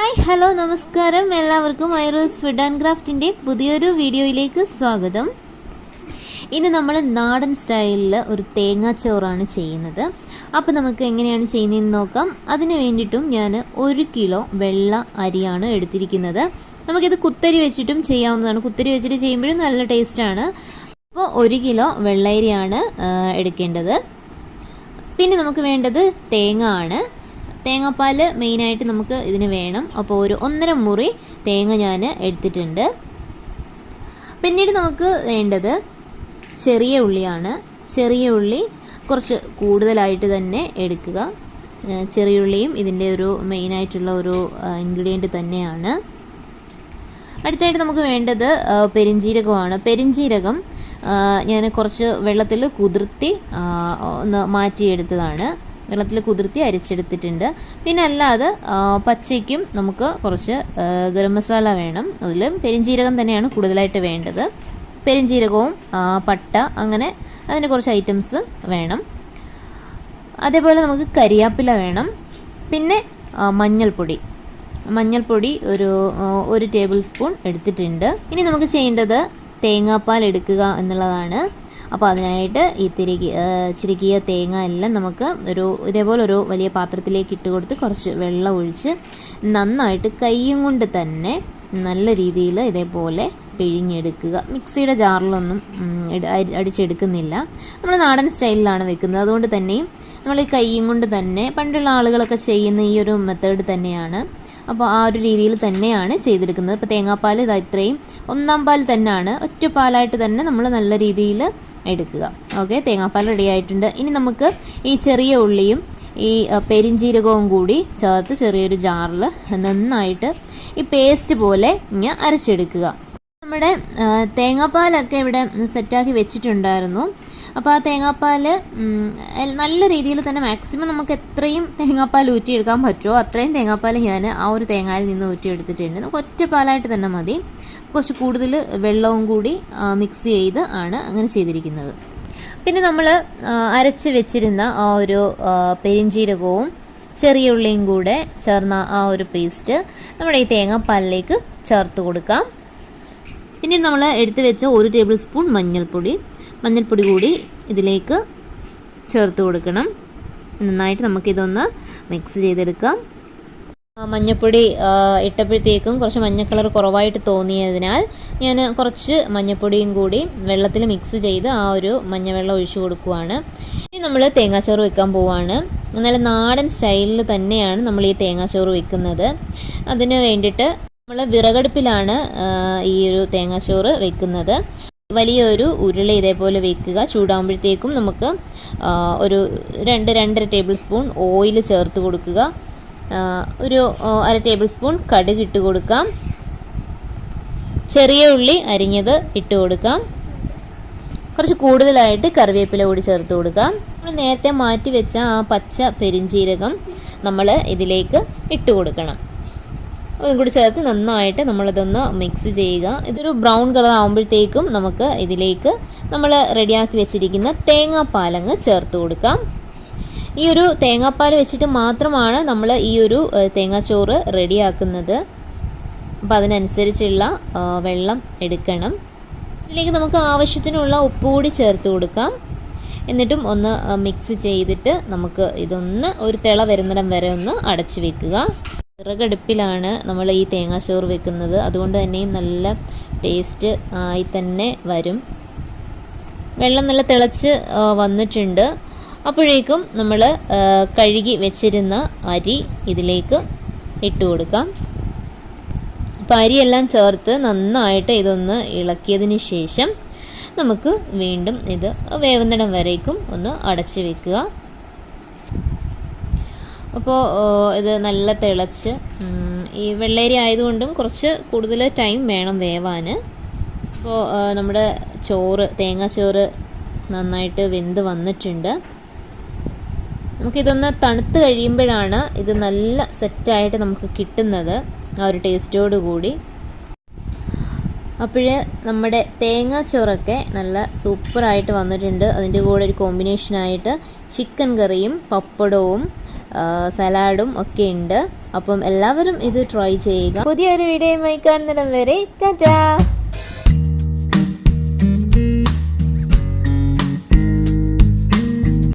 Hi hello നമസ്കാരം. എല്ലാവർക്കും ഐറൂസ് food and ക്രാഫ്റ്റിൻ്റെ പുതിയൊരു വീഡിയോയിലേക്ക് സ്വാഗതം. ഇന്ന് നമ്മൾ നാടൻ സ്റ്റൈലിൽ ഒരു തേങ്ങാച്ചോറാണ് ചെയ്യുന്നത്. അപ്പോൾ നമുക്ക് എങ്ങനെയാണ് ചെയ്യുന്നതെന്ന് നോക്കാം. അതിന് വേണ്ടിയിട്ടും ഞാൻ 1 കിലോ വെള്ള അരിയാണ് എടുത്തിരിക്കുന്നത്. നമുക്കിത് കുത്തരി വെച്ചിട്ടും ചെയ്യാവുന്നതാണ്. കുത്തരി വെച്ചിട്ട് ചെയ്യുമ്പോഴും നല്ല ടേസ്റ്റാണ്. അപ്പോൾ 1 കിലോ വെള്ളരിയാണ് എടുക്കേണ്ടത്. പിന്നെ നമുക്ക് വേണ്ടത് തേങ്ങ ആണ്. തേങ്ങാപ്പാൽ മെയിനായിട്ട് നമുക്ക് ഇതിന് വേണം. അപ്പോൾ ഒരു 1.5 മുറി തേങ്ങ ഞാൻ എടുത്തിട്ടുണ്ട്. പിന്നീട് നമുക്ക് വേണ്ടത് ചെറിയ ഉള്ളിയാണ്. ചെറിയ ഉള്ളി കുറച്ച് കൂടുതലായിട്ട് തന്നെ എടുക്കുക. ചെറിയ ഉള്ളിയും ഇതിൻ്റെ ഒരു മെയിനായിട്ടുള്ള ഒരു ഇൻഗ്രീഡിയൻറ്റ് തന്നെയാണ്. അടുത്തായിട്ട് നമുക്ക് വേണ്ടത് പെരിഞ്ജീരകമാണ്. പെരിഞ്ജീരകം ഞാൻ കുറച്ച് വെള്ളത്തിൽ കുതിർത്തി ഒന്ന് മാറ്റിയെടുത്തതാണ്. വെള്ളത്തിൽ കുതിർത്തി അരിച്ചെടുത്തിട്ടുണ്ട്. പിന്നെ അല്ലാതെ പച്ചയ്ക്കും നമുക്ക് കുറച്ച് ഗരം മസാല വേണം. അതിൽ പെരിഞ്ജീരകം തന്നെയാണ് കൂടുതലായിട്ട് വേണ്ടത്. പെരിഞ്ജീരകവും പട്ട അങ്ങനെ അതിന് കുറച്ച് ഐറ്റംസ് വേണം. അതേപോലെ നമുക്ക് കരിയാപ്പില വേണം. പിന്നെ മഞ്ഞൾപ്പൊടി ഒരു ടേബിൾ സ്പൂൺ എടുത്തിട്ടുണ്ട്. ഇനി നമുക്ക് ചെയ്യേണ്ടത് തേങ്ങാപ്പാൽ എടുക്കുക എന്നുള്ളതാണ്. അപ്പോൾ അതിനായിട്ട് ഈ ചിരകിയ തേങ്ങ എല്ലാം നമുക്ക് ഇതേപോലെ ഒരു വലിയ പാത്രത്തിലേക്ക് ഇട്ട് കൊടുത്ത് കുറച്ച് വെള്ളം ഒഴിച്ച് നന്നായിട്ട് കൈയും കൊണ്ട് തന്നെ നല്ല രീതിയിൽ ഇതേപോലെ പിഴിഞ്ഞെടുക്കുക. മിക്സിയുടെ ജാറിലൊന്നും അടിച്ചെടുക്കുന്നില്ല. നമ്മൾ നാടൻ സ്റ്റൈലിലാണ് വെക്കുന്നത്. അതുകൊണ്ട് തന്നെയും നമ്മൾ ഈ കൈയും കൊണ്ട് തന്നെ പണ്ടുള്ള ആളുകളൊക്കെ ചെയ്യുന്ന ഈ ഒരു മെത്തേഡ് തന്നെയാണ്. അപ്പോൾ ആ ഒരു രീതിയിൽ തന്നെയാണ് ചെയ്തെടുക്കുന്നത്. ഇപ്പോൾ തേങ്ങാപ്പാൽ ഇത്രയും 1-ാം പാൽ തന്നെയാണ്. ഒറ്റ പാലായിട്ട് തന്നെ നമ്മൾ നല്ല രീതിയിൽ എടുക്കുക. ഓക്കെ, തേങ്ങാപ്പാൽ റെഡി ആയിട്ടുണ്ട്. ഇനി നമുക്ക് ഈ ചെറിയ ഉള്ളിയും ഈ പെരിഞ്ജീരകവും കൂടി ചേർത്ത് ചെറിയൊരു ജാറിൽ നന്നായിട്ട് ഈ പേസ്റ്റ് പോലെ ഇങ്ങനെ അരച്ചെടുക്കുക. നമ്മുടെ തേങ്ങാപ്പാലൊക്കെ ഇവിടെ സെറ്റാക്കി വെച്ചിട്ടുണ്ടായിരുന്നു. അപ്പോൾ ആ തേങ്ങാപ്പാൽ നല്ല രീതിയിൽ തന്നെ മാക്സിമം നമുക്ക് എത്രയും തേങ്ങാപ്പാൽ ഊറ്റിയെടുക്കാൻ പറ്റുമോ അത്രയും തേങ്ങാപ്പാൽ ഞാൻ ആ ഒരു തേങ്ങയിൽ നിന്ന് ഊറ്റിയെടുത്തിട്ടുണ്ട്. നമുക്ക് ഒറ്റ പാലായിട്ട് തന്നെ മതി. കുറച്ച് കൂടുതൽ വെള്ളവും കൂടി മിക്സ് ചെയ്ത് ആണ് അങ്ങനെ ചെയ്തിരിക്കുന്നത്. പിന്നെ നമ്മൾ അരച്ച് വെച്ചിരുന്ന ആ ഒരു പെരിഞ്ജീരകവും ചെറിയ ഉള്ളിയും കൂടെ ചേർന്ന ആ ഒരു പേസ്റ്റ് നമ്മുടെ ഈ തേങ്ങാപ്പാലിലേക്ക് ചേർത്ത് കൊടുക്കാം. പിന്നെ നമ്മൾ എടുത്ത് വെച്ച 1 ടേബിൾ സ്പൂൺ മഞ്ഞൾപ്പൊടി കൂടി ഇതിലേക്ക് ചേർത്ത് കൊടുക്കണം. നന്നായിട്ട് നമുക്കിതൊന്ന് മിക്സ് ചെയ്തെടുക്കാം. മഞ്ഞൾപ്പൊടി ഇട്ടപ്പോഴത്തേക്കും കുറച്ച് മഞ്ഞ കളർ കുറവായിട്ട് തോന്നിയതിനാൽ ഞാൻ കുറച്ച് മഞ്ഞൾപ്പൊടിയും കൂടി വെള്ളത്തിൽ മിക്സ് ചെയ്ത് ആ ഒരു മഞ്ഞവെള്ളം ഒഴിച്ചു കൊടുക്കുവാണ്. ഇനി നമ്മൾ തേങ്ങാച്ചോറ് വെക്കാൻ പോവുകയാണ്. നല്ല നാടൻ സ്റ്റൈലിൽ തന്നെയാണ് നമ്മൾ ഈ തേങ്ങാച്ചോറ് വെക്കുന്നത്. അതിന് വേണ്ടിയിട്ട് നമ്മൾ വിറകടുപ്പിലാണ് ഈ ഒരു തേങ്ങാച്ചോറ് വെക്കുന്നത്. വലിയൊരു ഉരുളി ഇതേപോലെ വെക്കുക. ചൂടാകുമ്പോഴത്തേക്കും നമുക്ക് ഒരു 2-2.5 ടേബിൾ സ്പൂൺ ഓയിൽ ചേർത്ത് കൊടുക്കുക. ഒരു 1/2 ടേബിൾ സ്പൂൺ കടുക് ഇട്ട് കൊടുക്കാം. ചെറിയ ഉള്ളി അരിഞ്ഞത് ഇട്ട് കൊടുക്കാം. കുറച്ച് കൂടുതലായിട്ട് കറിവേപ്പില കൂടി ചേർത്ത് കൊടുക്കാം. നമ്മൾ നേരത്തെ മാറ്റി വെച്ച ആ പച്ച പെരിഞ്ജീരകം നമ്മൾ ഇതിലേക്ക് ഇട്ട് കൊടുക്കണം. അതും കൂടി ചേർത്ത് നന്നായിട്ട് നമ്മളിതൊന്ന് മിക്സ് ചെയ്യുക. ഇതൊരു ബ്രൗൺ കളർ ആകുമ്പോഴത്തേക്കും നമുക്ക് ഇതിലേക്ക് നമ്മൾ റെഡിയാക്കി വെച്ചിരിക്കുന്ന തേങ്ങാപ്പാലങ്ങ് ചേർത്ത് കൊടുക്കാം. ഈ ഒരു തേങ്ങാപ്പാൽ വെച്ചിട്ട് മാത്രമാണ് നമ്മൾ ഈ ഒരു തേങ്ങാച്ചോറ് റെഡിയാക്കുന്നത്. അപ്പോൾ അതിനനുസരിച്ചുള്ള വെള്ളം എടുക്കണം. ഇതിലേക്ക് നമുക്ക് ആവശ്യത്തിനുള്ള ഉപ്പ് കൂടി ചേർത്ത് കൊടുക്കാം. എന്നിട്ടും ഒന്ന് മിക്സ് ചെയ്തിട്ട് നമുക്ക് ഇതൊന്ന് ഒരു തിള വരുന്നിടം വരെ ഒന്ന് അടച്ചു വെക്കുക. വിറകടുപ്പിലാണ് നമ്മൾ ഈ തേങ്ങാച്ചോറ് വെക്കുന്നത്. അതുകൊണ്ട് തന്നെയും നല്ല ടേസ്റ്റ് ആയി തന്നെ വരും. വെള്ളം നല്ല തിളച്ച് വന്നിട്ടുണ്ട്. അപ്പോഴേക്കും നമ്മൾ കഴുകി വെച്ചിരുന്ന അരി ഇതിലേക്ക് ഇട്ട് കൊടുക്കാം. അപ്പോൾ അരിയെല്ലാം ചേർത്ത് നന്നായിട്ട് ഇതൊന്ന് ഇളക്കിയതിന് ശേഷം നമുക്ക് വീണ്ടും ഇത് വേവുന്നിടം വരേക്കും ഒന്ന് അടച്ച് വെക്കുക. അപ്പോൾ ഇത് നല്ല തിളച്ച് ഈ വെള്ളരി ആയതുകൊണ്ടും കുറച്ച് കൂടുതൽ ടൈം വേണം വേവാൻ. അപ്പോൾ നമ്മുടെ തേങ്ങാച്ചോറ് നന്നായിട്ട് വെന്ത് വന്നിട്ടുണ്ട്. നമുക്കിതൊന്ന് തണുത്ത് കഴിയുമ്പോഴാണ് ഇത് നല്ല സെറ്റായിട്ട് നമുക്ക് കിട്ടുന്നത്, ആ ഒരു ടേസ്റ്റോട് കൂടി. അപ്പോൾ നമ്മുടെ തേങ്ങാച്ചോറൊക്കെ നല്ല സൂപ്പറായിട്ട് വന്നിട്ടുണ്ട്. അതിൻ്റെ കൂടെ ഒരു കോമ്പിനേഷനായിട്ട് ചിക്കൻ കറിയും പപ്പടവും സലാഡും ഒക്കെ ഉണ്ട്. അപ്പം എല്ലാവരും ഇത് ട്രൈ ചെയ്യുക. പുതിയൊരു വീഡിയോയുമായി കാണുന്നിടം വരെ ടാറ്റാ.